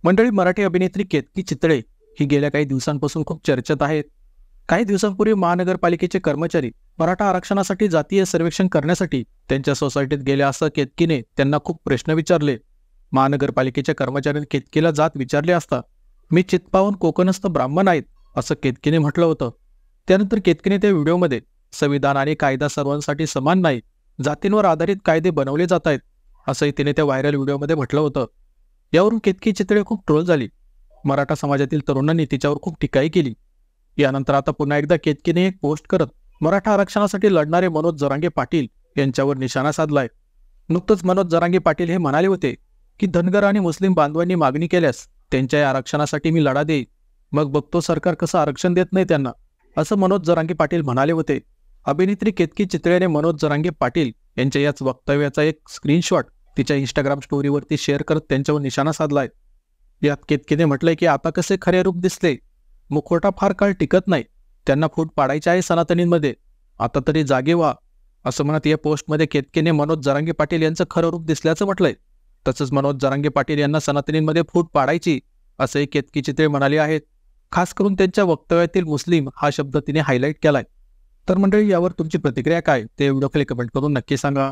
मंडळी, मराठी अभिनेत्री केतकी चितळे ही गेल्या काही दिवसांपासून खूप चर्चेत आहेत. काही दिवसांपूर्वी महानगरपालिकेचे कर्मचारी मराठा आरक्षणासाठी जातीय सर्वेक्षण करण्यासाठी त्यांच्या सोसायटीत गेले असं केतकीने त्यांना खूप प्रश्न विचारले. महानगरपालिकेच्या कर्मचाऱ्यांनी केतकीला जात विचारली असता मी चित्पावन कोकणस्थ ब्राह्मण आहेत असं केतकीने म्हटलं होतं. त्यानंतर केतकीने त्या व्हिडिओमध्ये संविधान आणि कायदा सर्वांसाठी समान नाही, जातींवर आधारित कायदे बनवले जात आहेत असंही तिने त्या व्हायरल व्हिडिओमध्ये म्हटलं होतं. यावरून केतकी चितळे खूप ट्रोल झाली. मराठा समाजातील तरुणांनी तिच्यावर खूप टीकाही केली. यानंतर आता पुन्हा एकदा केतकीने एक पोस्ट करत मराठा आरक्षणासाठी लढणारे मनोज जरांगे पाटील यांच्यावर निशाणा साधलाय. नुकतंच मनोज जरांगे पाटील हे म्हणाले होते की धनगर आणि मुस्लिम बांधवांनी मागणी केल्यास त्यांच्या या आरक्षणासाठी मी लढा देईन, मग बघतो सरकार कसं आरक्षण देत नाही त्यांना, असं मनोज जरांगे पाटील म्हणाले होते. अभिनेत्री केतकी चितळेने मनोज जरांगे पाटील यांच्या याच वक्तव्याचा एक स्क्रीनशॉट तिच्या इंस्टाग्राम स्टोरीवरती शेअर करत त्यांच्यावर निशाणा साधलाय. यात केतकीने म्हटलंय की आता कसे खरे रूप दिसले, मुखवटा फार काळ टिकत नाही, त्यांना फूट पाडायची आहे सनातनींमध्ये, आता तरी जागे व्हा, असं म्हणत या पोस्टमध्ये केतकीने मनोज जरांगे पाटील यांचं खरं रूप दिसल्याचं म्हटलंय. तसंच मनोज जरांगे पाटील यांना सनातनींमध्ये फूट पाडायची असंही केतकी चितळे म्हणाले आहेत. खास करून त्यांच्या वक्तव्यातील मुस्लिम हा शब्द तिने हायलाईट केलाय. तर मंडळी, यावर तुमची प्रतिक्रिया काय ते व्हिडिओ खाली कमेंट करून नक्की सांगा.